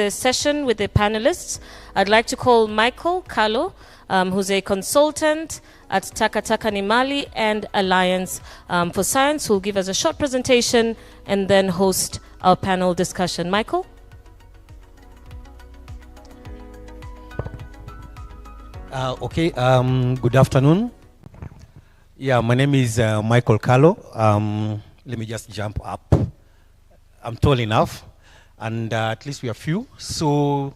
the session with the panelists. I'd like to call Michael Kalo, who's a consultant at Takataka Nimali and Alliance for Science, who will give us a short presentation and then host our panel discussion. Michael? Good afternoon. Yeah, my name is Michael Kalo. Let me just jump up. I'm tall enough, and at least we are few. So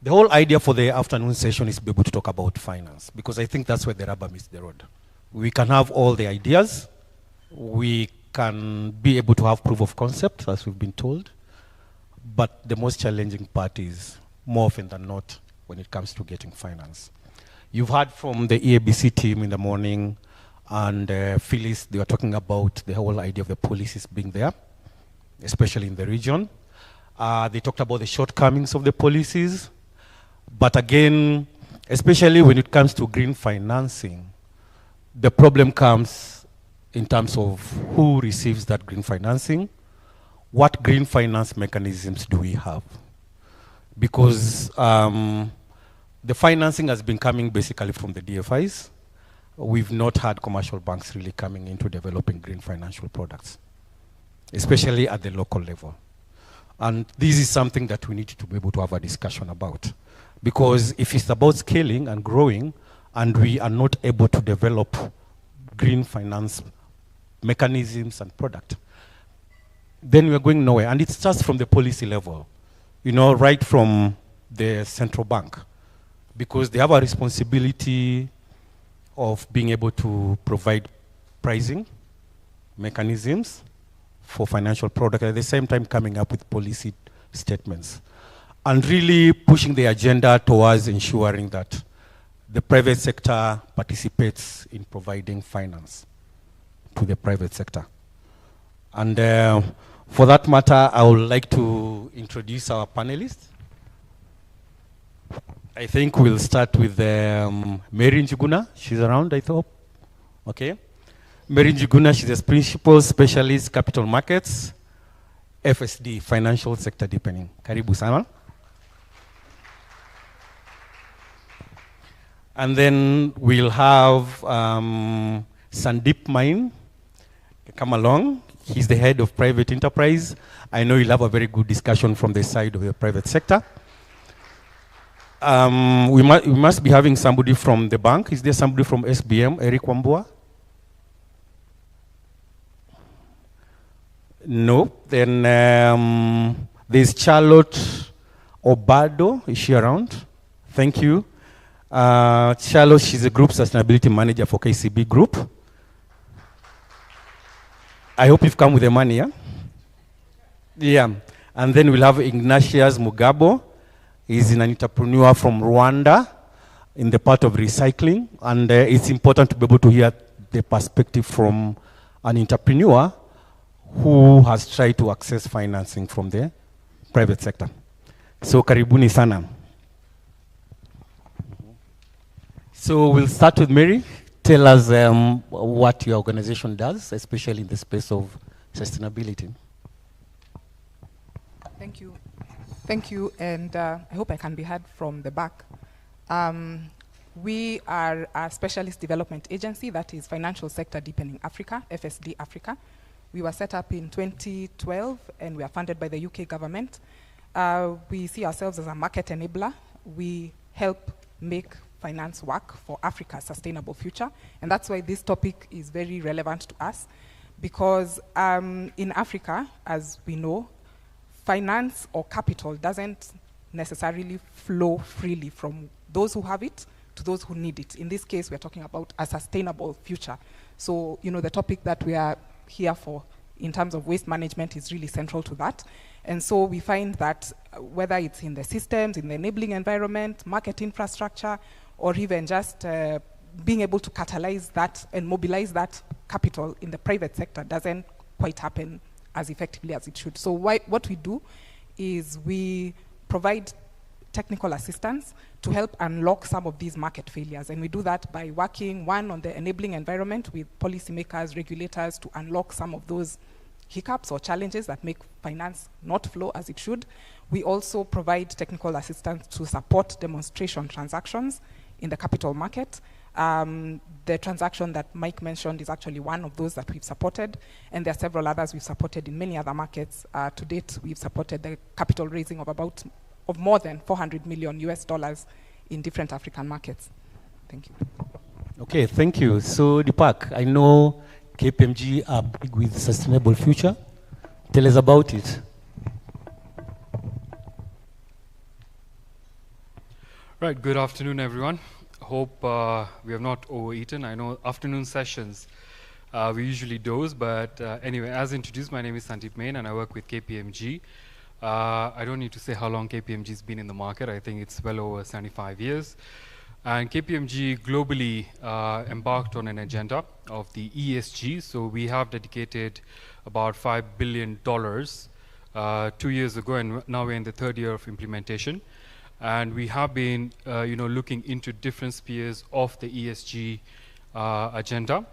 the whole idea for the afternoon session is to be able to talk about finance, because I think that's where the rubber meets the road. We can have all the ideas. We can be able to have proof of concept, as we've been told. But the most challenging part is, more often than not, when it comes to getting finance. You've heard from the EABC team in the morning, and Phyllis, they were talking about the whole idea of the policies being there, especially in the region. They talked about the shortcomings of the policies. But again, especially when it comes to green financing, the problem comes in terms of who receives that green financing. What green finance mechanisms do we have? Because the financing has been coming basically from the DFIs. We've not had commercial banks really coming into developing green financial products, especially at the local level. And this is something that we need to be able to have a discussion about. Because if it's about scaling and growing, and we are not able to develop green finance mechanisms and product, then we're going nowhere. And it starts from the policy level, you know, right from the central bank, because they have a responsibility of being able to provide pricing mechanisms for financial products, at the same time coming up with policy statements, and really pushing the agenda towards ensuring that the private sector participates in providing finance to the private sector. And for that matter, I would like to introduce our panelists. I think we'll start with Mary Njuguna. She's around, I thought. Okay. Mary Njuguna, she's a principal specialist capital markets, FSD, financial sector deepening. Karibu sana. And then we'll have Sandeep Main come along. He's the head of private enterprise. I know you'll have a very good discussion from the side of the private sector. We must be having somebody from the bank. Is there somebody from SBM, Eric Wambua? No. Then there's Charlotte Obado. Is she around? Thank you. Charlotte, she's a group sustainability manager for KCB Group. I hope you've come with the money, yeah? Yeah. And then we'll have Ignatius Mugabo. He's an entrepreneur from Rwanda in the part of recycling. And it's important to be able to hear the perspective from an entrepreneur who has tried to access financing from the private sector. So karibuni sana. So we'll start with Mary. Tell us what your organization does, especially in the space of sustainability. Thank you. Thank you, and I hope I can be heard from the back. We are a specialist development agency that is Financial Sector Deepening Africa, FSD Africa. We were set up in 2012, and we are funded by the UK government. We see ourselves as a market enabler. We help make finance work for Africa's sustainable future, and that's why this topic is very relevant to us, because in Africa, as we know, finance or capital doesn't necessarily flow freely from those who have it to those who need it. In this case, we're talking about a sustainable future. So, you know, the topic that we are here for in terms of waste management is really central to that. And so we find that whether it's in the systems, in the enabling environment, market infrastructure, or even just being able to catalyze that and mobilize that capital in the private sector doesn't quite happen as effectively as it should. So what we do is we provide technical assistance to help unlock some of these market failures. And we do that by working, one, on the enabling environment with policymakers, regulators, to unlock some of those hiccups or challenges that make finance not flow as it should. We also provide technical assistance to support demonstration transactions in the capital market. The transaction that Mike mentioned is actually one of those that we've supported, and there are several others we've supported in many other markets. To date, we've supported the capital raising of more than $400 million in different African markets. Thank you. Okay, thank you. So, Deepak, I know KPMG are big with sustainable future. Tell us about it. Right, good afternoon, everyone. Hope we have not overeaten. I know afternoon sessions, we usually doze, but anyway, as introduced, my name is Sandeep Main and I work with KPMG. I don't need to say how long KPMG has been in the market. I think it's well over 75 years. And KPMG globally embarked on an agenda of the ESG. So we have dedicated about $5 billion 2 years ago, and now we're in the third year of implementation. And we have been, looking into different spheres of the ESG agenda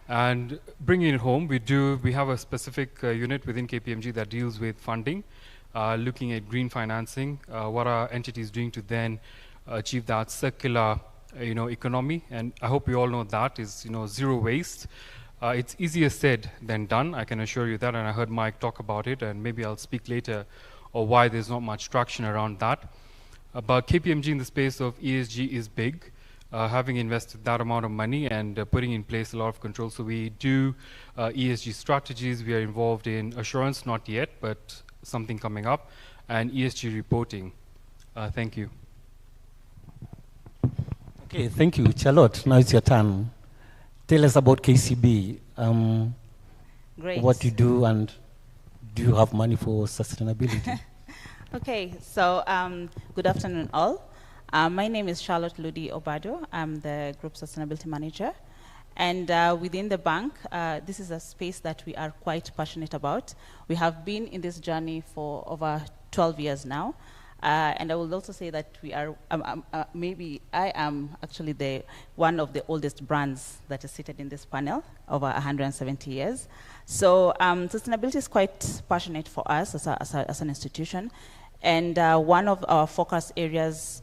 and bringing it home. We have a specific unit within KPMG that deals with funding, looking at green financing, what our entity is doing to then achieve that circular, economy. And I hope you all know that is, zero waste. It's easier said than done, I can assure you that. And I heard Mike talk about it, and maybe I'll speak later on why there's not much traction around that. But KPMG in the space of ESG is big, having invested that amount of money and putting in place a lot of control. So we do ESG strategies. We are involved in assurance, not yet, but something coming up, and ESG reporting. Thank you. Okay, thank you. Charlotte, now it's your turn. Tell us about KCB. Great. What you do, and do you have money for sustainability? Okay, so good afternoon all. My name is Charlotte Ludi Obado. I'm the Group Sustainability Manager. And within the bank, this is a space that we are quite passionate about. We have been in this journey for over 12 years now. And I will also say that we are, maybe I am actually one of the oldest brands that is seated in this panel, over 170 years. So sustainability is quite passionate for us as an institution. And one of our focus areas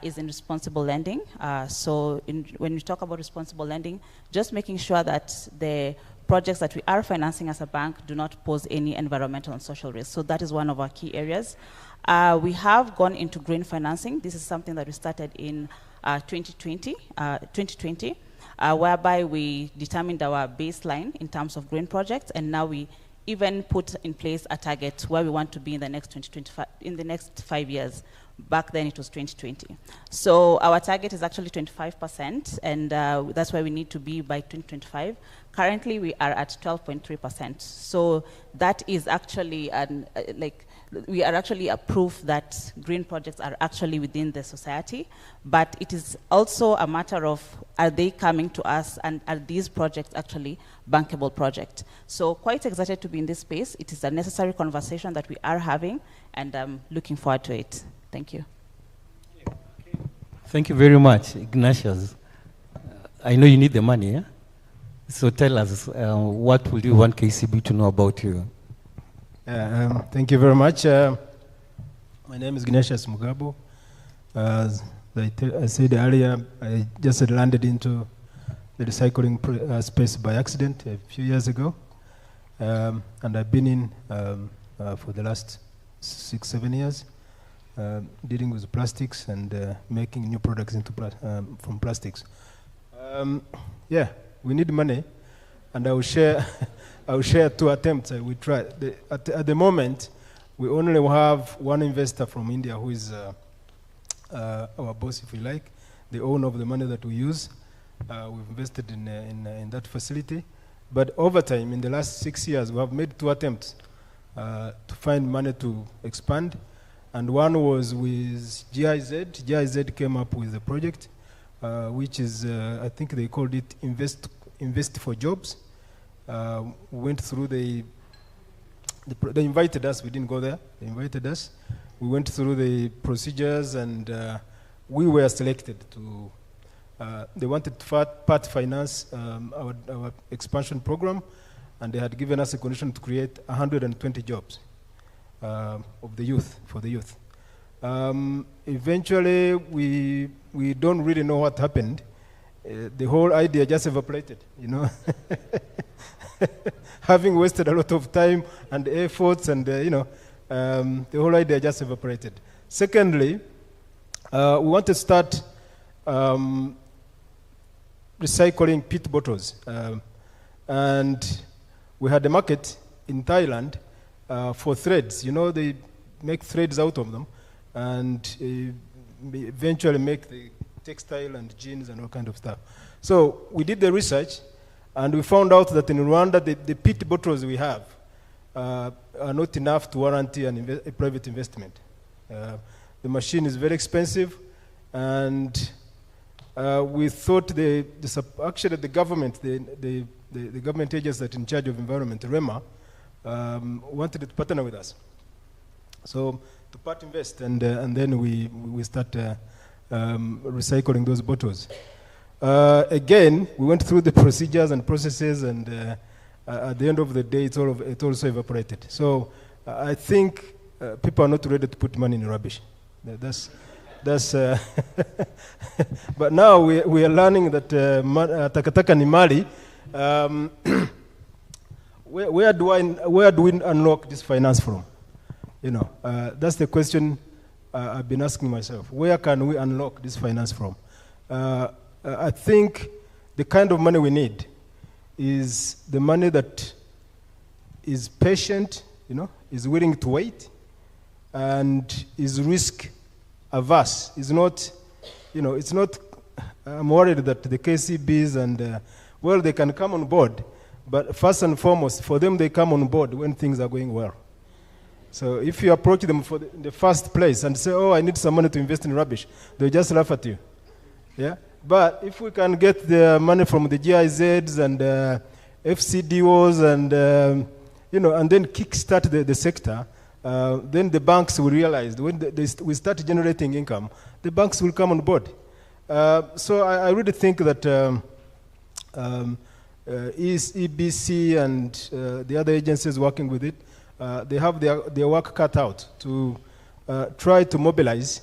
is in responsible lending. When we talk about responsible lending, just making sure that the projects that we are financing as a bank do not pose any environmental and social risks. So that is one of our key areas. We have gone into green financing. This is something that we started in 2020, whereby we determined our baseline in terms of green projects, and now we even put in place a target where we want to be in the next 5 years. Back then it was 2020. So our target is actually 25%, and that's where we need to be by 2025. Currently we are at 12.3%. So that is actually we are actually a proof that green projects are actually within the society, but it is also a matter of, are they coming to us, and are these projects actually bankable projects? So quite excited to be in this space. It is a necessary conversation that we are having, and I'm looking forward to it. Thank you. Thank you very much, Ignatius. I know you need the money, yeah? So tell us, what would you want KCB to know about you? Thank you very much. My name is Ignatius Mugabo. As I said earlier, I just landed into the recycling space by accident a few years ago. And I've been in for the last 6-7 years, dealing with plastics and making new products from plastics. Yeah, we need money, and I will share I will share 2 attempts. We try. At the moment, we only have one investor from India who is our boss, if you like, the owner of the money that we use. We've invested in that facility. But over time, in the last 6 years, we have made 2 attempts to find money to expand. And one was with GIZ. GIZ came up with a project, which is, I think they called it Invest for Jobs. Went through they invited us. We didn't go there. They invited us. We went through the procedures, and we were selected to. They wanted to part finance our expansion program, and they had given us a condition to create 120 jobs. of the youth, for the youth. Eventually, we don't really know what happened. The whole idea just evaporated, you know. Having wasted a lot of time and efforts, and you know, the whole idea just evaporated. Secondly, we want to start recycling PET bottles, and we had a market in Thailand for threads. You know, they make threads out of them, and eventually make the textile and jeans and all kind of stuff. So we did the research, and we found out that in Rwanda, the PET bottles we have are not enough to warranty a private investment. The machine is very expensive, and we thought actually the government, the government agency that in charge of environment, REMA, wanted to partner with us. So to part invest, and then we start recycling those bottles. Again, we went through the procedures and processes, and at the end of the day, it also evaporated. So I think people are not ready to put money in rubbish. That's but now we are learning that takataka ni mali. Where do we unlock this finance from? You know, that's the question I've been asking myself. Where can we unlock this finance from? I think the kind of money we need is the money that is patient, you know, is willing to wait, and is risk averse. Is not, you know, it's not. I'm worried that the KCBs and well, they can come on board, but first and foremost, for them, they come on board when things are going well. So if you approach them in the first place and say, "Oh, I need some money to invest in rubbish," they just laugh at you. Yeah. But if we can get the money from the GIZs and FCDOs and you know, and then kickstart the sector, then the banks will realize when we start generating income, the banks will come on board. So I really think that EBC and the other agencies working with it, they have their work cut out to try to mobilize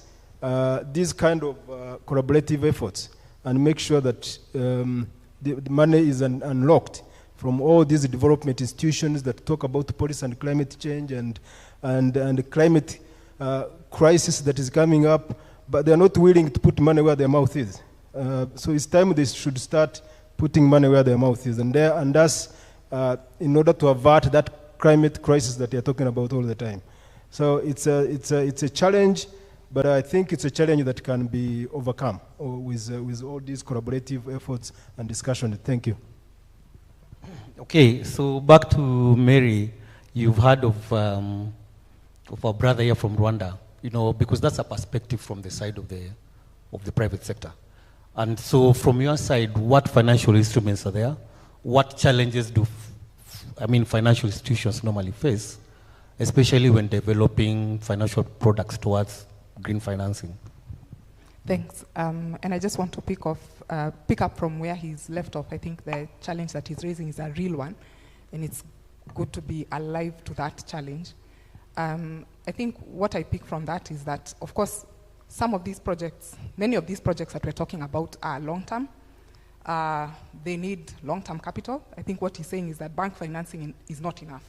these kind of collaborative efforts and make sure that the money is unlocked from all these development institutions that talk about policy and climate change and the climate crisis that is coming up, but they're not willing to put money where their mouth is. So it's time they should start putting money where their mouth is, and that's in order to avert that climate crisis that they're talking about all the time. So it's a challenge, but I think it's a challenge that can be overcome with all these collaborative efforts and discussion. Thank you. Okay, so back to Mary. You've heard of our brother here from Rwanda, you know, because that's a perspective from the side of the private sector. And so from your side, what financial instruments are there? What challenges do financial institutions normally face, especially when developing financial products towards green financing? Thanks. And I just want to pick up from where he's left off. I think the challenge that he's raising is a real one, and it's good to be alive to that challenge. I think what I pick from that is that, of course, many of these projects that we're talking about are long-term. They need long-term capital. I think what he's saying is that bank financing is not enough.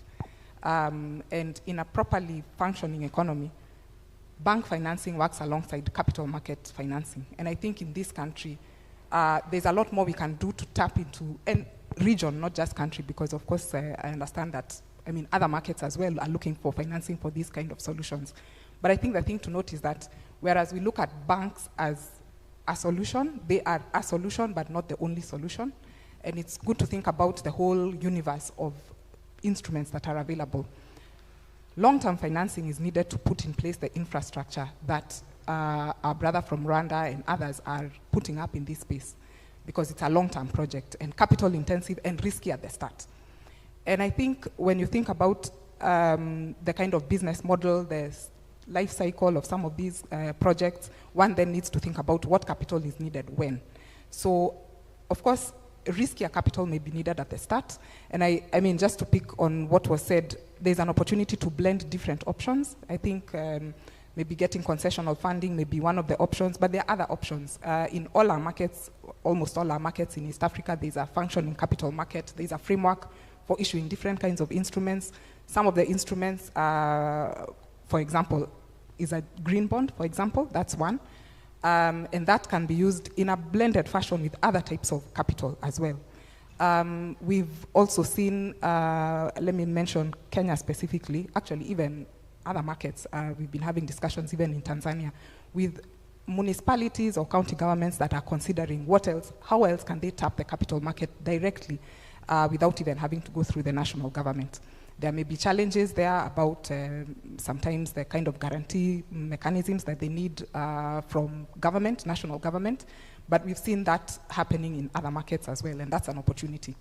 And in a properly functioning economy, bank financing works alongside capital market financing. And I think in this country, there's a lot more we can do to tap into a region, not just country, because of course I understand that, other markets as well are looking for financing for these kind of solutions. But I think the thing to note is that whereas we look at banks as a solution, they are a solution, but not the only solution. And it's good to think about the whole universe of instruments that are available. Long-term financing is needed to put in place the infrastructure that our brother from Rwanda and others are putting up in this space, because it's a long-term project and capital intensive and risky at the start. And I think when you think about the kind of business model, the life cycle of some of these projects, one then needs to think about what capital is needed when. So, of course, riskier capital may be needed at the start. And I mean, just to pick on what was said, there's an opportunity to blend different options. I think maybe getting concessional funding may be one of the options, but there are other options. In all our markets, almost all our markets in East Africa, there's a functioning capital market. There's a framework for issuing different kinds of instruments. Some of the instruments, for example, is a green bond, for example, that's one. And that can be used in a blended fashion with other types of capital as well. We've also seen, let me mention Kenya specifically, actually even other markets. We've been having discussions even in Tanzania with municipalities or county governments that are considering what else, how else can they tap the capital market directly without even having to go through the national government. There may be challenges there about sometimes the kind of guarantee mechanisms that they need from government, national government, but we've seen that happening in other markets as well, and that's an opportunity.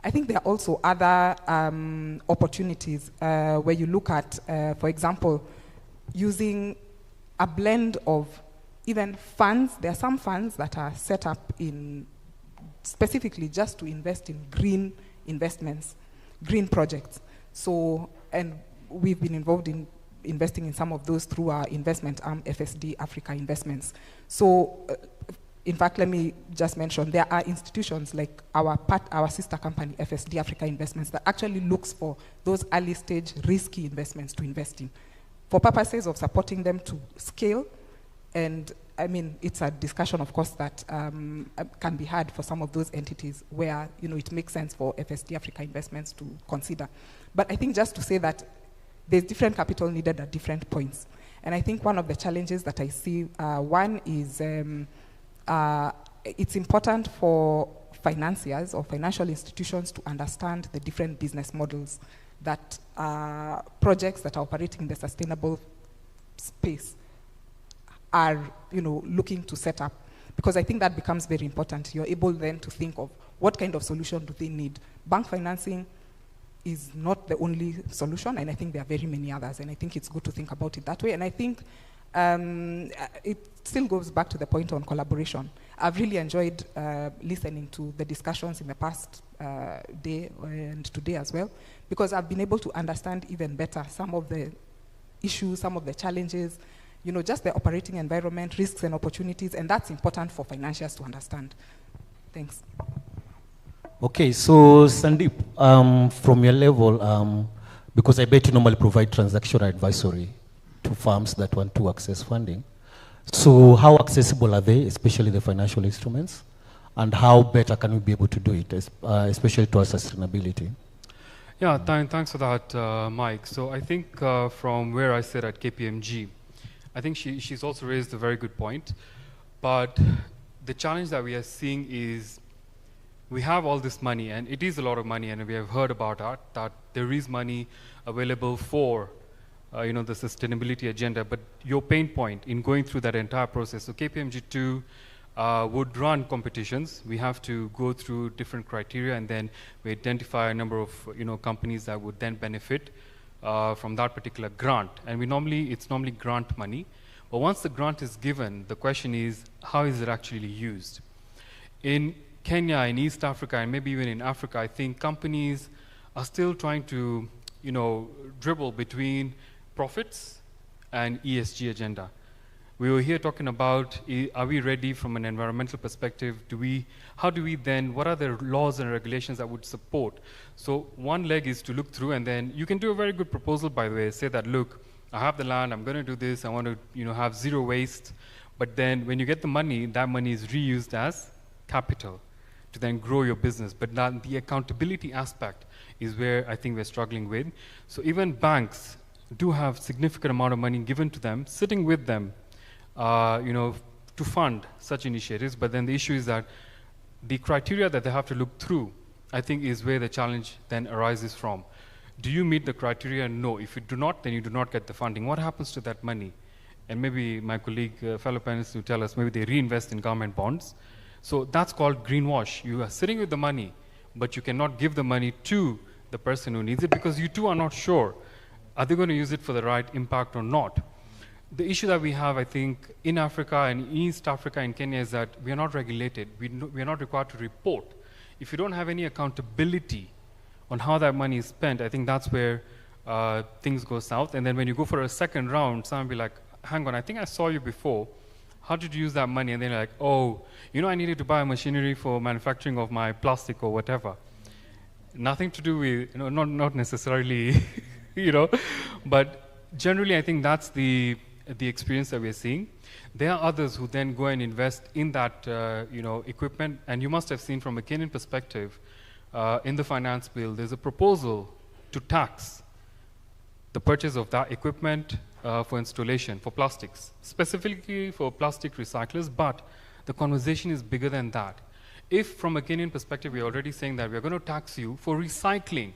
I think there are also other opportunities where you look at, for example, using a blend of even funds. There are some funds that are set up in specifically just to invest in green investments, green projects. So, and we've been involved in investing in some of those through our investment arm, FSD Africa Investments. So, in fact, let me just mention, there are institutions like our sister company, FSD Africa Investments, that actually looks for those early stage risky investments to invest in for purposes of supporting them to scale. And I mean, it's a discussion, of course, that can be had for some of those entities where, you know, it makes sense for FSD Africa Investments to consider. But I think just to say that there's different capital needed at different points. And I think one of the challenges that I see, one is it's important for financiers or financial institutions to understand the different business models that projects that are operating in the sustainable space are, you know, looking to set up. Because I think that becomes very important. You're able then to think of what kind of solution do they need. Bank financing is not the only solution, and I think there are very many others, and I think it's good to think about it that way. And I think it still goes back to the point on collaboration. I've really enjoyed listening to the discussions in the past day and today as well, because I've been able to understand even better some of the issues, some of the challenges, you know, just the operating environment, risks and opportunities, and that's important for financiers to understand. Thanks. Okay, so Sandeep, from your level, because I bet you normally provide transactional advisory to firms that want to access funding. So how accessible are they, especially the financial instruments? And how better can we be able to do it, especially towards sustainability? Yeah, thanks for that, Mike. So I think from where I sit at KPMG, I think she's also raised a very good point. But the challenge that we are seeing is we have all this money, and it is a lot of money, and we have heard about that there is money available for you know, the sustainability agenda. But your pain point in going through that entire process, so KPMG2 would run competitions. We have to go through different criteria, and then we identify a number of, you know, companies that would then benefit from that particular grant. And it's normally grant money. But once the grant is given, the question is, how is it actually used? In Kenya, in East Africa, and maybe even in Africa, I think companies are still trying to, you know, dribble between profits and ESG agenda. We were here talking about, are we ready from an environmental perspective? How do we then, what are the laws and regulations that would support? So one leg is to look through, and then you can do a very good proposal, by the way, say that, look, I have the land, I'm going to do this, I want to, you know, have zero waste. But then when you get the money, that money is reused as capital to then grow your business. But now the accountability aspect is where I think we're struggling with. So even banks do have significant amount of money given to them, sitting with them, you know, to fund such initiatives. But then the issue is that the criteria that they have to look through, I think, is where the challenge then arises from. Do you meet the criteria? No. If you do not, then you do not get the funding. What happens to that money? And maybe my colleague, fellow panelists, will tell us, maybe they reinvest in government bonds. So that's called greenwash. You are sitting with the money, but you cannot give the money to the person who needs it because you too are not sure, are they going to use it for the right impact or not? The issue that we have, I think, in Africa and East Africa and Kenya is that we are not regulated. We are not required to report if you don't have any accountability on how that money is spent, I think that's where things go south. And then when you go for a second round, someone will be like, hang on, I think I saw you before. How did you use that money? And then like, oh, you know, I needed to buy machinery for manufacturing of my plastic or whatever. Nothing to do with, you know, not necessarily, you know, but generally I think that's the experience that we're seeing. There are others who then go and invest in that, you know, equipment. And you must have seen from a Kenyan perspective, in the finance bill, there's a proposal to tax the purchase of that equipment for installation, for plastics, specifically for plastic recyclers, but the conversation is bigger than that. If from a Kenyan perspective, we're already saying that we're going to tax you for recycling,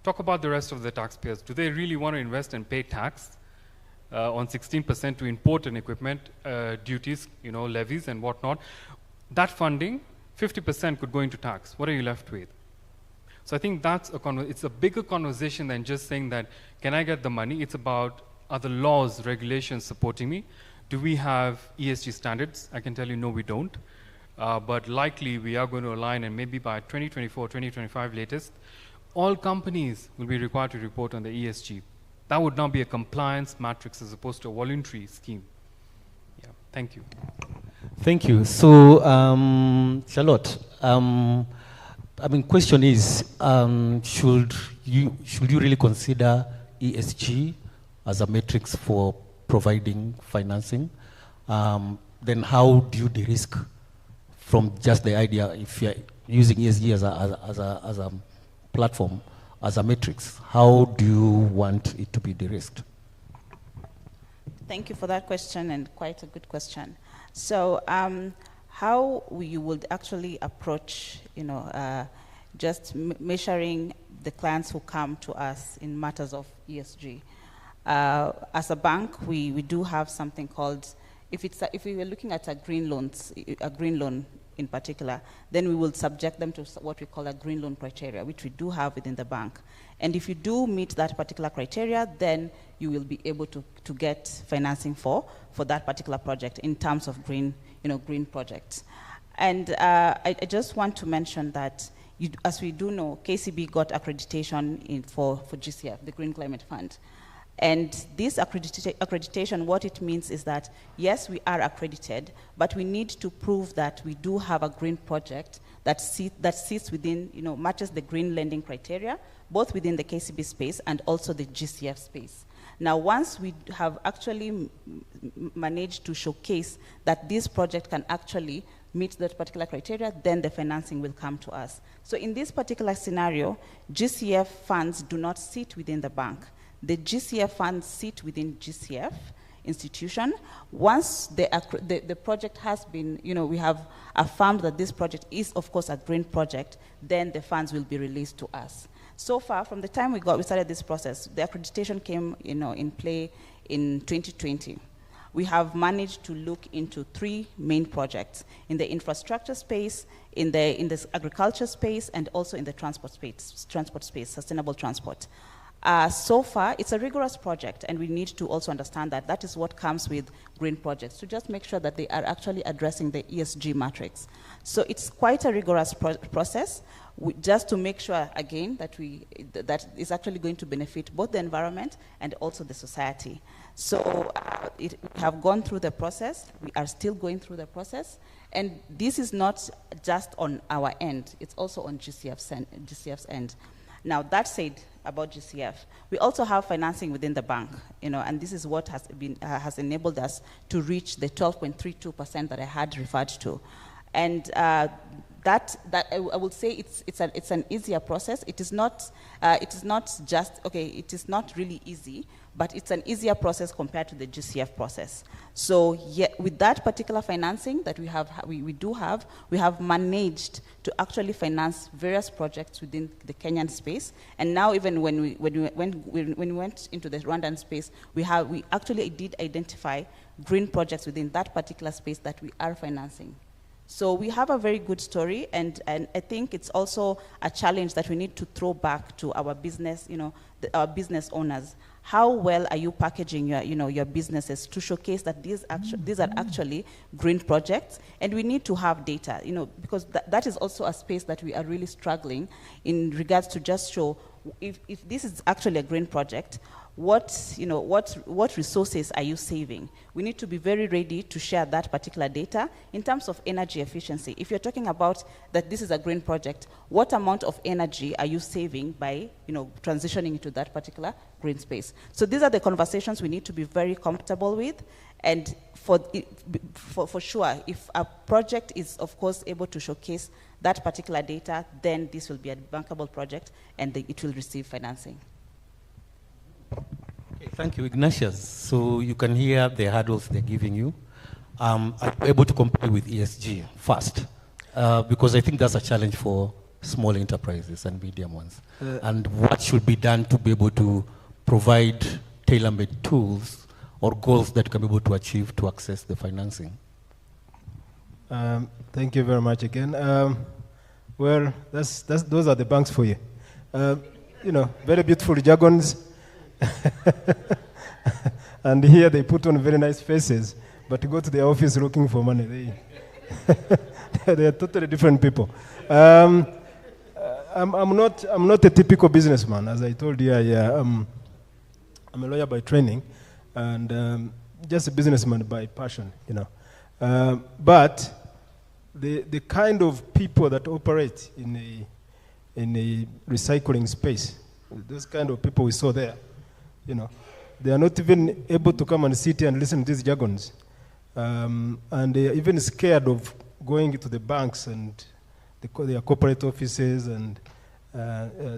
talk about the rest of the taxpayers. Do they really want to invest and pay tax on 16% to import an equipment, duties, you know, levies and whatnot? That funding, 50% could go into tax. What are you left with? So I think that's it's a bigger conversation than just saying that, can I get the money? It's about, are the laws, regulations supporting me? Do we have ESG standards? I can tell you, no, we don't. But likely we are going to align, and maybe by 2024, 2025 latest, all companies will be required to report on the ESG. That would now be a compliance matrix as opposed to a voluntary scheme. Yeah, thank you. Thank you. So, Charlotte, I mean, question is, should you really consider ESG as a matrix for providing financing? Then how do you de-risk from just the idea, if you're using ESG as a platform, as a matrix, how do you want it to be de-risked? Thank you for that question, and quite a good question. So how you would actually approach, you know, just measuring the clients who come to us in matters of ESG. As a bank, we do have something called, if we were looking at a green loan in particular, then we will subject them to what we call a green loan criteria, which we do have within the bank. And if you do meet that particular criteria, then you will be able to get financing for that particular project in terms of green projects. And I just want to mention that, as we do know, KCB got accreditation for GCF, the Green Climate Fund. And this accreditation, what it means is that, yes, we are accredited, but we need to prove that we do have a green project that sits within, you know, matches the green lending criteria, both within the KCB space and also the GCF space. Now, once we have actually managed to showcase that this project can actually meet that particular criteria, then the financing will come to us. So in this particular scenario, GCF funds do not sit within the bank. The GCF funds sit within GCF institution. Once the project has been, you know, we have affirmed that this project is, of course, a green project, then the funds will be released to us. So far, from the time we started this process, the accreditation came, you know, in play in 2020. We have managed to look into 3 main projects: in the infrastructure space, in the agriculture space, and also in the transport space, sustainable transport. So far, it's a rigorous project, and we need to also understand that that is what comes with green projects, to just make sure that they are actually addressing the ESG matrix. So it's quite a rigorous process, just to make sure, again, that is actually going to benefit both the environment and also the society. So we have gone through the process. We are still going through the process. And this is not just on our end. It's also on GCF's end. Now, that said about GCF, we also have financing within the bank, you know, and this is what has enabled us to reach the 12.32% that I had referred to. And that I would say it's an easier process. It is not just, okay, it is not really easy, but it's an easier process compared to the GCF process. So yeah, with that particular financing that we have managed to actually finance various projects within the Kenyan space. And now, even when we went into the Rwandan space, we actually did identify green projects within that particular space that we are financing. So we have a very good story, and I think it's also a challenge that we need to throw back to our business, our business owners. How well are you packaging your businesses to showcase that these are actually green projects? And we need to have data, because that is also a space that we are really struggling in regards to just show if this is actually a green project, what resources are you saving? We need to be very ready to share that particular data in terms of energy efficiency. If you're talking about that this is a green project, what amount of energy are you saving by transitioning into that particular green space? So these are the conversations we need to be very comfortable with. And for sure, if a project is, of course, able to showcase that particular data, then this will be a bankable project and it will receive financing. Okay, thank you, Ignatius. So you can hear the hurdles they're giving you. Are you able to compare with ESG first? Because I think that's a challenge for small enterprises and medium ones. And what should be done to be able to provide tailor-made tools or goals that you can be able to achieve to access the financing? Thank you very much again. Well, those are the banks for you. Very beautiful jargons. And here they put on very nice faces, but to go to the office looking for money, they are totally different people. I'm not a typical businessman, as I told you. I'm a lawyer by training, and just a businessman by passion, But the kind of people that operate in a recycling space, those kind of people we saw there, they are not even able to come and sit here and listen to these jargons. And they are even scared of going to the banks and their corporate offices. And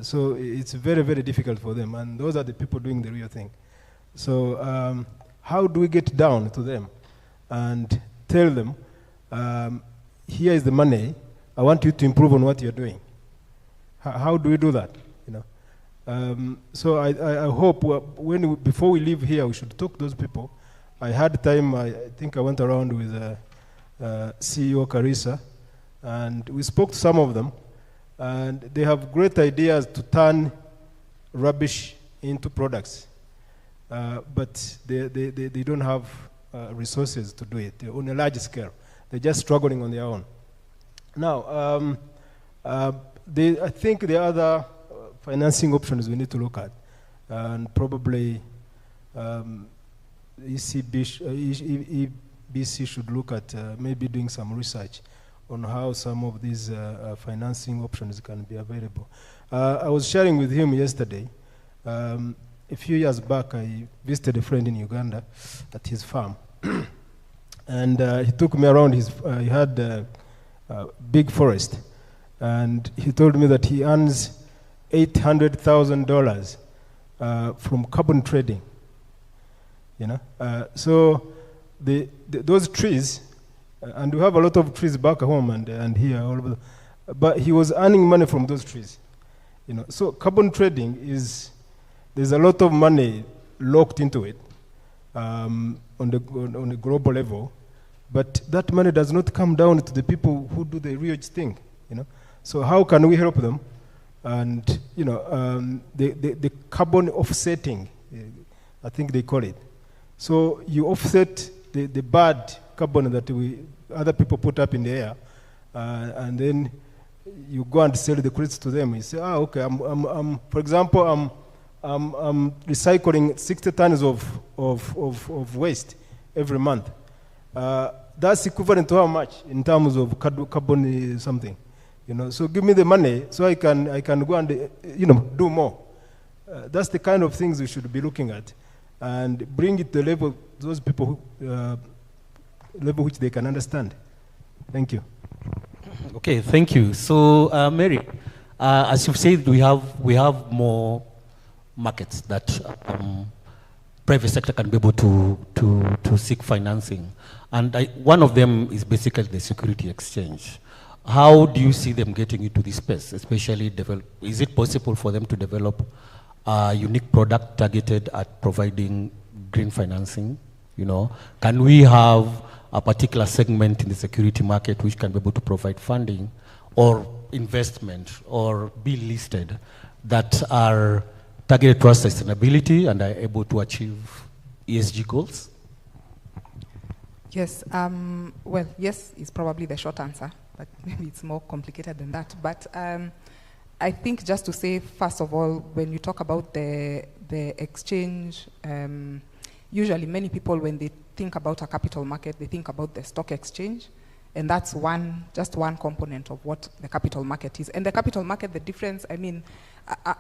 so it's very, very difficult for them. And those are the people doing the real thing. So how do we get down to them and tell them, here is the money, I want you to improve on what you're doing? How do we do that? So I hope before we leave here, we should talk to those people. I had time, I think I went around with CEO Carissa, and we spoke to some of them, and they have great ideas to turn rubbish into products. But they don't have resources to do it. They're on a large scale. They're just struggling on their own. Now, I think the other financing options we need to look at, and probably EBC should look at maybe doing some research on how some of these financing options can be available. I was sharing with him yesterday. A few years back, I visited a friend in Uganda at his farm. And he took me around he had a big forest. And he told me that he earns $800,000 from carbon trading. So those trees, and we have a lot of trees back home and here, all over, but he was earning money from those trees. So carbon trading there's a lot of money locked into it on the global level, but that money does not come down to the people who do the real thing. So how can we help them? And the carbon offsetting, I think they call it. So you offset the bad carbon that other people put up in the air, and then you go and sell the credits to them. You say, okay, for example, I'm recycling 60 tons of waste every month. That's equivalent to how much in terms of carbon something? So give me the money so I can go and do more. That's the kind of things we should be looking at, and bring it to the level those people level which they can understand. Thank you. Okay, thank you. So Mary, as you've said, we have more markets that private sector can be able to seek financing, and one of them is basically the security exchange. How do you see them getting into this space, especially is it possible for them to develop a unique product targeted at providing green financing? Can we have a particular segment in the security market which can be able to provide funding or investment or be listed that are targeted towards sustainability and are able to achieve ESG goals? Yes, well, yes is probably the short answer, but maybe it's more complicated than that. But I think just to say, first of all, when you talk about the exchange, usually many people, when they think about a capital market, they think about the stock exchange, and that's just one component of what the capital market is. And the capital market, the difference, I mean,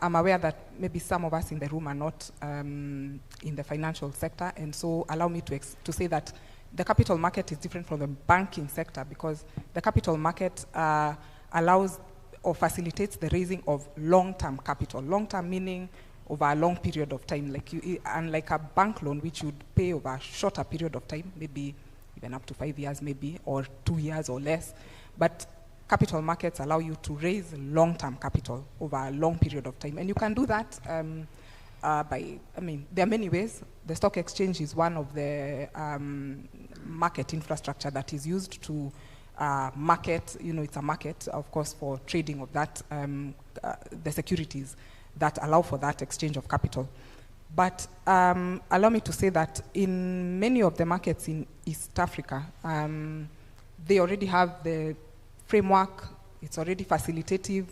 I'm aware that maybe some of us in the room are not in the financial sector, and so allow me to say that the capital market is different from the banking sector, because the capital market allows or facilitates the raising of long-term capital. Long-term meaning over a long period of time, unlike a bank loan, which you'd pay over a shorter period of time, maybe even up to 5 years maybe, or 2 years or less. But capital markets allow you to raise long-term capital over a long period of time. And you can do that there are many ways. The stock exchange is one of the market infrastructure that is used to market, it's a market, of course, for trading of that, the securities that allow for that exchange of capital. But allow me to say that in many of the markets in East Africa, they already have the framework, it's already facilitative.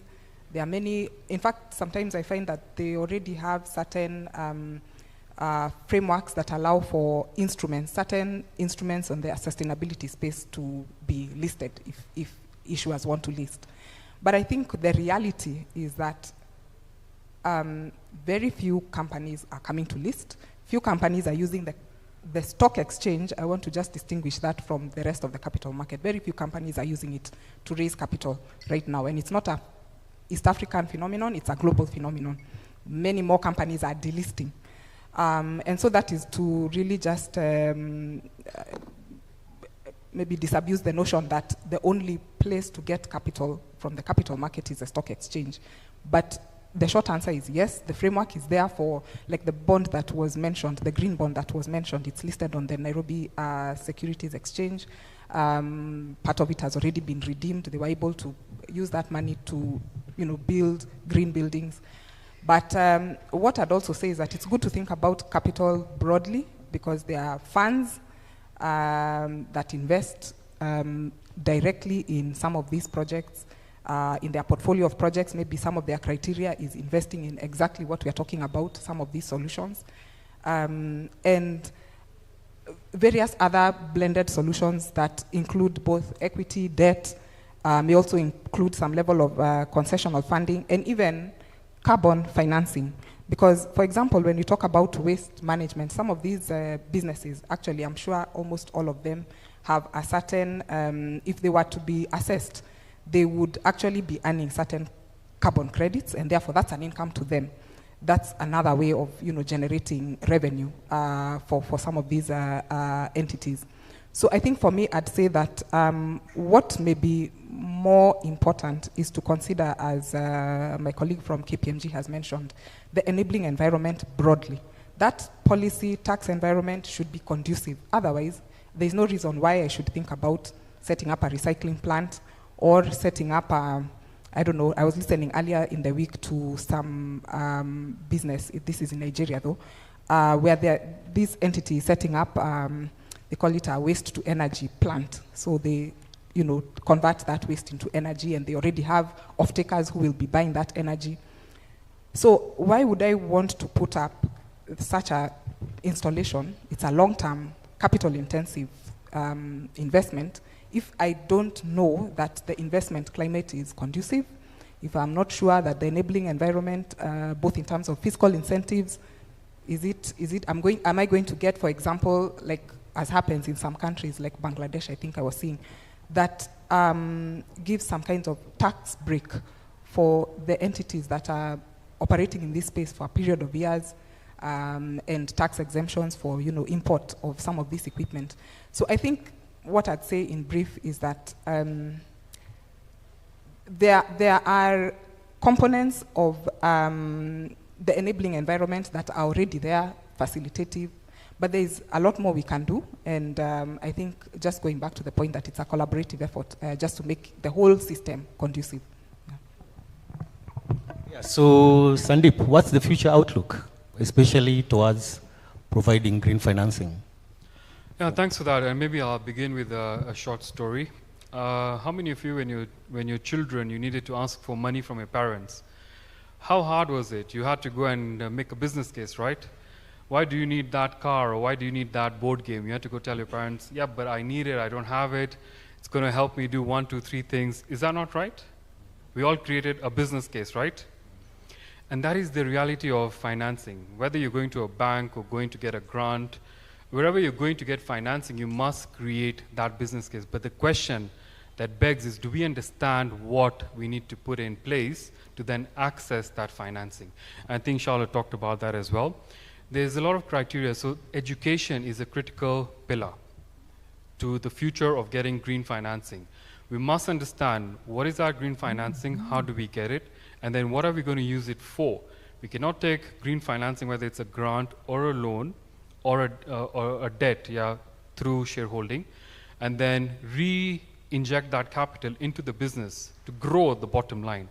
There are many, in fact, sometimes I find that they already have certain frameworks that allow for certain instruments on their sustainability space to be listed if issuers want to list. But I think the reality is that very few companies are coming to list. Few companies are using the stock exchange. I want to just distinguish that from the rest of the capital market. Very few companies are using it to raise capital right now. And it's not a East African phenomenon, it's a global phenomenon. Many more companies are delisting. And so that is to really just maybe disabuse the notion that the only place to get capital from the capital market is a stock exchange. But the short answer is yes, the framework is there for, like the bond that was mentioned, the green bond that was mentioned, it's listed on the Nairobi Securities Exchange. Part of it has already been redeemed. They were able to use that money to, build green buildings. But what I'd also say is that it's good to think about capital broadly, because there are funds that invest directly in some of these projects. In their portfolio of projects, maybe some of their criteria is investing in exactly what we are talking about, some of these solutions. And various other blended solutions that include both equity, debt, may also include some level of concessional funding, and even carbon financing. Because, for example, when you talk about waste management, some of these businesses, actually, I'm sure almost all of them have a certain, if they were to be assessed, they would actually be earning certain carbon credits, and therefore that's an income to them. That's another way of generating revenue for some of these entities. So I think for me, I'd say that what may be more important is to consider, as my colleague from KPMG has mentioned, the enabling environment broadly. That policy, tax environment should be conducive. Otherwise, there's no reason why I should think about setting up a recycling plant or setting up a, I don't know, I was listening earlier in the week to some business, this is in Nigeria though, where this entity is setting up, they call it a waste to energy plant. So they, convert that waste into energy, and they already have off-takers who will be buying that energy. So why would I want to put up such an installation? It's a long-term, capital-intensive investment if I don't know that the investment climate is conducive, if I'm not sure that the enabling environment, both in terms of fiscal incentives, am I going to get, for example, like as happens in some countries like Bangladesh, I think I was seeing, that gives some kind of tax break for the entities that are operating in this space for a period of years, and tax exemptions for import of some of this equipment. So I think what I'd say in brief is that there are components of the enabling environment that are already there, facilitative, But there's a lot more we can do, and I think just going back to the point that it's a collaborative effort just to make the whole system conducive. Yeah, so Sandeep, what's the future outlook, especially towards providing green financing? Yeah, thanks for that. And maybe I'll begin with a short story. How many of you, when you're children, you needed to ask for money from your parents? How hard was it? You had to go and make a business case, right? Why do you need that car, or why do you need that board game? You had to go tell your parents, yeah, but I need it, I don't have it. It's going to help me do 1, 2, 3 things. Is that not right? We all created a business case, right? And that is the reality of financing. Whether you're going to a bank or going to get a grant, wherever you're going to get financing, you must create that business case. But the question that begs is, do we understand what we need to put in place to then access that financing? I think Charlotte talked about that as well. There's a lot of criteria. So education is a critical pillar to the future of getting green financing. We must understand what is our green financing, how do we get it, and then what are we going to use it for? We cannot take green financing, whether it's a grant or a loan or a debt, through shareholding, and then re-inject that capital into the business to grow the bottom line.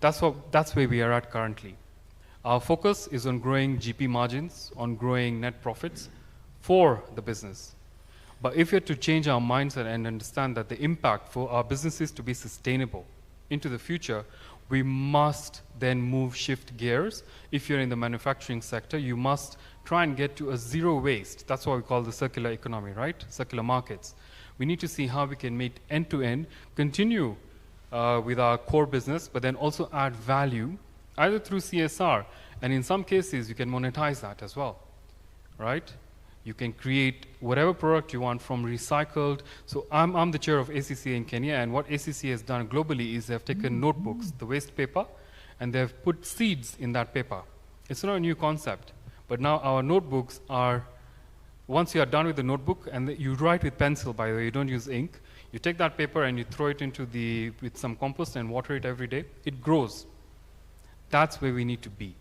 That's where we are at currently. Our focus is on growing GP margins, on growing net profits for the business. But if you're to change our mindset and understand that the impact for our businesses to be sustainable into the future, we must then shift gears. If you're in the manufacturing sector, you must try and get to a zero waste. That's what we call the circular economy, right? Circular markets. We need to see how we can make end-to-end, continue with our core business, but then also add value, either through CSR, and in some cases, you can monetize that as well, right? You can create whatever product you want from recycled. So I'm the chair of ACCA in Kenya, and what ACCA has done globally is they've taken notebooks, the waste paper, and they've put seeds in that paper. It's not a new concept, but now our notebooks are, once you are done with the notebook, and you write with pencil, by the way, you don't use ink, you take that paper and you throw it with some compost and water it every day, it grows. That's where we need to be.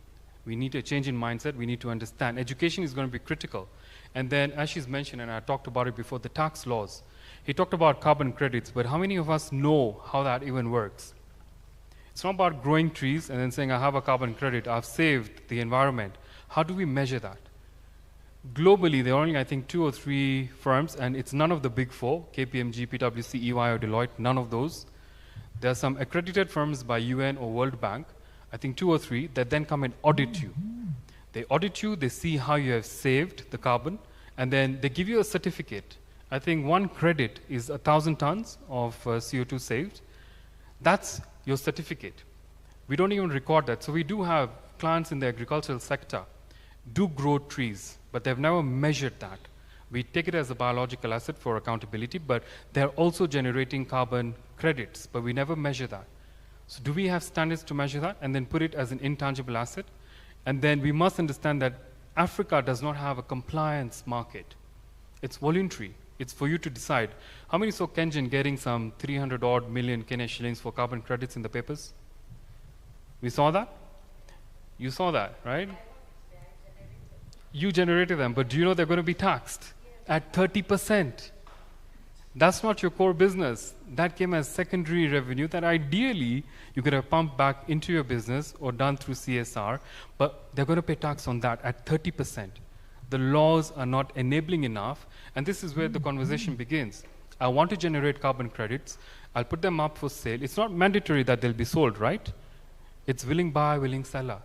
We need a change in mindset. We need to understand. Education is going to be critical. And then, as she's mentioned, and I talked about it before, the tax laws. He talked about carbon credits, but how many of us know how that even works? It's not about growing trees and then saying, I have a carbon credit, I've saved the environment. How do we measure that? Globally, there are only, I think, 2 or 3 firms, and it's none of the big 4, KPMG, PwC, EY, or Deloitte, none of those. There are some accredited firms by UN or World Bank, I think 2 or 3, that then come and audit you. They audit you, they see how you have saved the carbon, and then they give you a certificate. I think 1 credit is 1,000 tons of CO2 saved. That's your certificate. We don't even record that. So we do have clients in the agricultural sector do grow trees, but they've never measured that. We take it as a biological asset for accountability, but they're also generating carbon credits, but we never measure that. So do we have standards to measure that and then put it as an intangible asset? And then we must understand that Africa does not have a compliance market. It's voluntary. It's for you to decide. How many saw Kengen getting some 300 odd million Kenya shillings for carbon credits in the papers? We saw that? You saw that, right? You generated them, but do you know they're going to be taxed at 30%? That's not your core business. That came as secondary revenue that ideally you could have pumped back into your business or done through CSR, but they're going to pay tax on that at 30%. The laws are not enabling enough, and this is where the conversation begins. I want to generate carbon credits. I'll put them up for sale. It's not mandatory that they'll be sold, right? It's willing buyer, willing seller.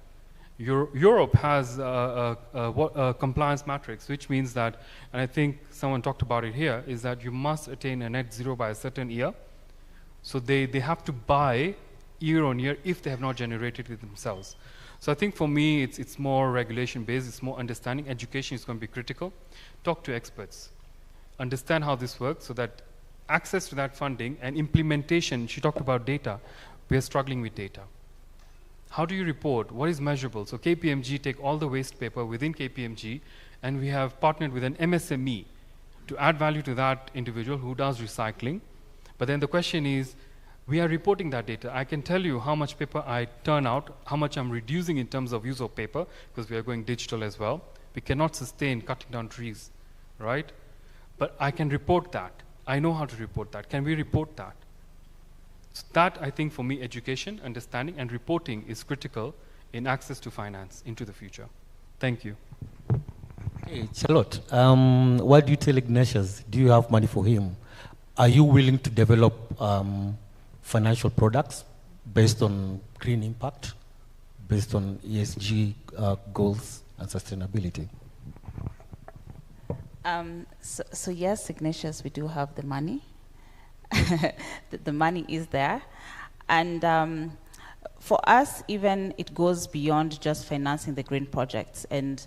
Europe has a compliance matrix, which means that, and I think someone talked about it here, is that you must attain a net zero by a certain year. So they have to buy year on year if they have not generated it themselves. So I think for me, it's more regulation-based, it's more understanding. Education is going to be critical. Talk to experts. Understand how this works so that access to that funding and implementation, she talked about data. We are struggling with data. How do you report? What is measurable? So KPMG take all the waste paper within KPMG, and we have partnered with an MSME to add value to that individual who does recycling. But then the question is, we are reporting that data. I can tell you how much paper I turn out, how much I'm reducing in terms of use of paper, because we are going digital as well. We cannot sustain cutting down trees, right? But I can report that. I know how to report that. Can we report that? So that, I think, for me, education, understanding, and reporting is critical in access to finance into the future. Thank you. Hey, Charlotte, what do you tell Ignatius? Do you have money for him? Are you willing to develop financial products based on green impact, based on ESG goals and sustainability? So yes, Ignatius, we do have the money. The money is there. And for us, even it goes beyond just financing the green projects. And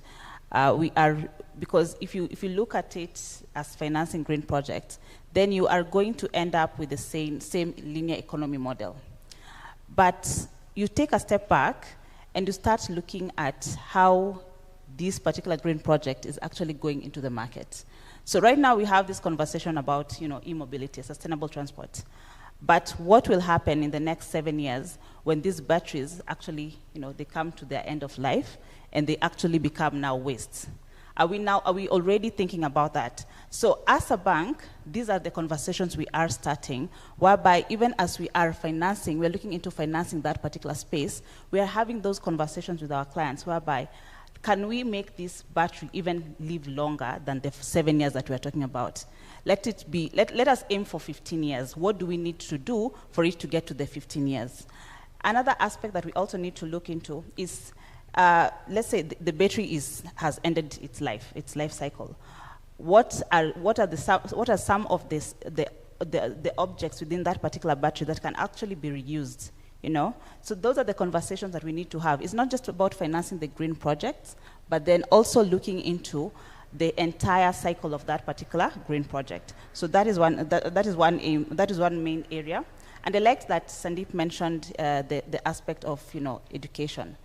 we are, because if you look at it as financing green projects, then you are going to end up with the same linear economy model. But you take a step back and you start looking at how this particular green project is actually going into the market. So right now we have this conversation about, e-mobility, sustainable transport. But what will happen in the next 7 years when these batteries actually, they come to their end of life and they actually become now waste? Are we already thinking about that? So as a bank, these are the conversations we are starting, whereby even as we are financing, we're looking into financing that particular space, we are having those conversations with our clients, whereby can we make this battery even live longer than the 7 years that we're talking about? Let us aim for 15 years. What do we need to do for it to get to the 15 years? Another aspect that we also need to look into is, let's say the battery has ended its life cycle. What are some of the objects within that particular battery that can actually be reused? So those are the conversations that we need to have. It's not just about financing the green projects, but then also looking into the entire cycle of that particular green project. So that is one main area. And I liked that Sandeep mentioned the aspect of education.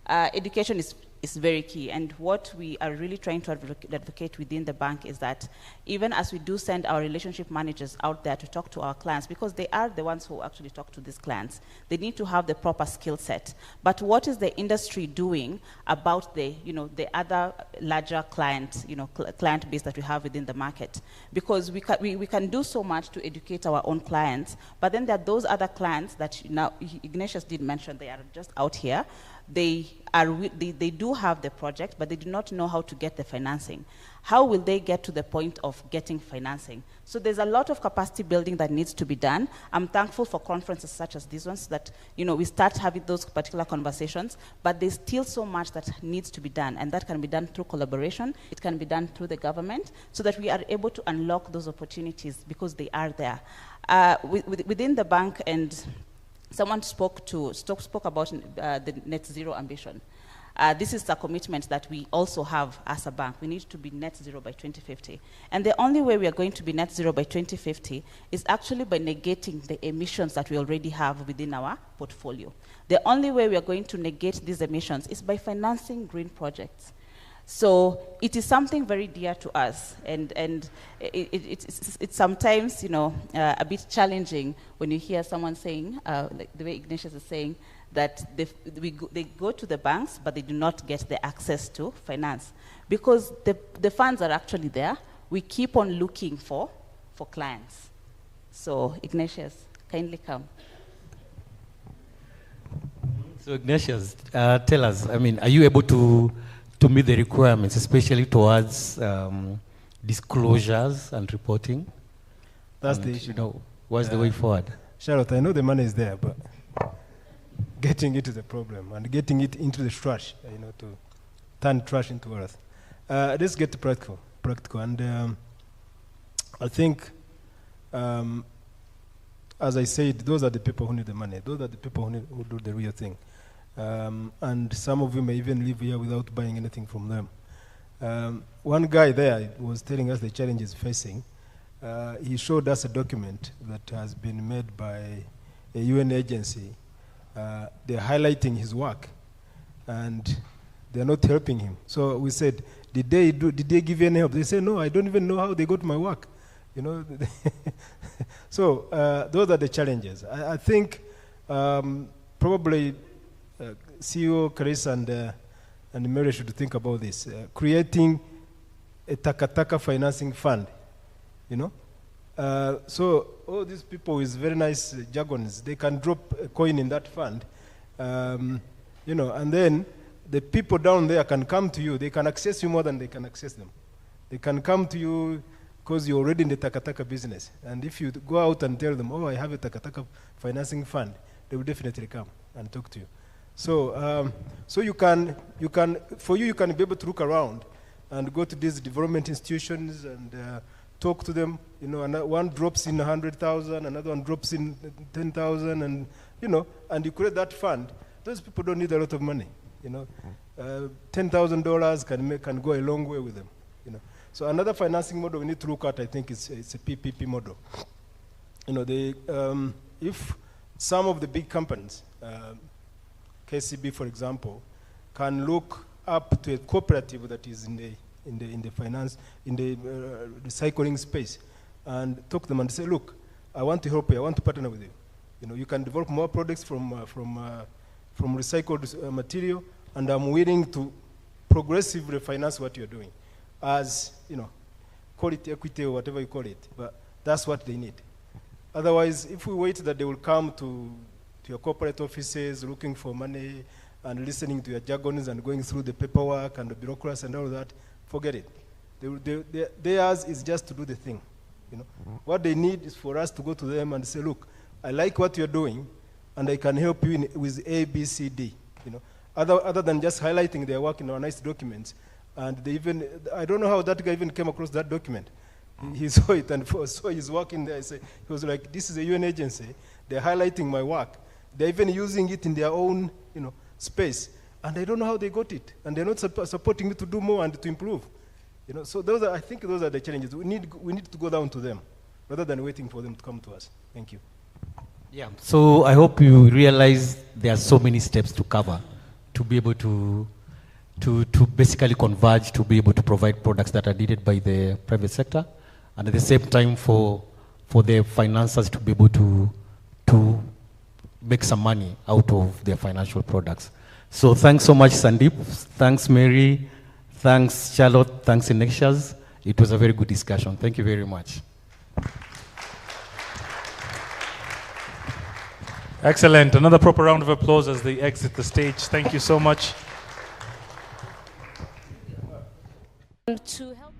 Education is very key, and what we are really trying to advocate within the bank is that even as we do send our relationship managers out there to talk to our clients, because they are the ones who actually talk to these clients, they need to have the proper skill set. But what is the industry doing about the other larger client base that we have within the market? Because we can do so much to educate our own clients, but then there are those other clients that now Ignatius did mention, they are just out here. They do have the project, but they do not know how to get the financing. How will they get to the point of getting financing? So there's a lot of capacity building that needs to be done. I'm thankful for conferences such as these ones that we start having those particular conversations, but there's still so much that needs to be done, and that can be done through collaboration. It can be done through the government, so that we are able to unlock those opportunities because they are there. Within the bank, and someone spoke about the net zero ambition. This is a commitment that we also have as a bank. We need to be net zero by 2050. And the only way we are going to be net zero by 2050 is actually by negating the emissions that we already have within our portfolio. The only way we are going to negate these emissions is by financing green projects. So it is something very dear to us, and it's sometimes a bit challenging when you hear someone saying, like the way Ignatius is saying, that they go to the banks, but they do not get the access to finance, because the funds are actually there. We keep on looking for clients. So Ignatius, kindly come. So Ignatius, tell us, are you able to meet the requirements, especially towards disclosures and reporting? That's the issue. What's the way forward? Charlotte, I know the money is there, but getting it is a problem, and getting it into the trash, to turn trash into earth. Let's get to practical. And I think, as I said, those are the people who need the money. Those are the people who do the real thing. And some of you may even live here without buying anything from them. One guy there was telling us the challenges facing. He showed us a document that has been made by a UN agency. They're highlighting his work, and they're not helping him. So we said, did they give you any help? They said, no, I don't even know how they got my work. So those are the challenges. I think probably CEO Chris and and Mary should think about this, creating a Takataka financing fund, you know. So all these people with very nice jargons, they can drop a coin in that fund, you know, and then the people down there can come to you. They can access you more than they can access them. They can come to you because you're already in the Takataka business. And if you go out and tell them, oh, I have a Takataka financing fund, they will definitely come and talk to you. So, so you can be able to look around and go to these development institutions and talk to them. You know, and one drops in 100,000, another one drops in 10,000, and you know, and you create that fund. Those people don't need a lot of money. You know, $10,000 can go a long way with them. You know, so another financing model we need to look at, I think, it's a PPP model. You know, if some of the big companies, KCB, for example, can look up to a cooperative that is in the finance, in the recycling space, and talk to them and say, look, I want to help you, I want to partner with you. You know, you can develop more products from recycled material, and I'm willing to progressively finance what you're doing, as you know, call it equity or whatever you call it. But that's what they need. Otherwise, if we wait that they will come to your corporate offices looking for money and listening to your jargons and going through the paperwork and the bureaucracy and all that, forget it. Theirs is just to do the thing. You know, what they need is for us to go to them and say, look, I like what you're doing, and I can help you with A, B, C, D. You know, other than just highlighting their work in our nice documents. And they even, I don't know how that guy even came across that document. He saw it and saw his work in there. He was like, this is a UN agency. They're highlighting my work. They're even using it in their own, you know, space. And I don't know how they got it. And they're not supporting me to do more and to improve. You know, so I think those are the challenges. We need to go down to them rather than waiting for them to come to us. Thank you. Yeah, so I hope you realize there are so many steps to cover to be able to basically converge, to be able to provide products that are needed by the private sector, and at the same time for the financiers to be able to make some money out of their financial products. So thanks so much, Sandeep. Thanks, Mary. Thanks, Charlotte. Thanks, Ignatius. It was a very good discussion. Thank you very much. Excellent. Another proper round of applause as they exit the stage. Thank you so much. To help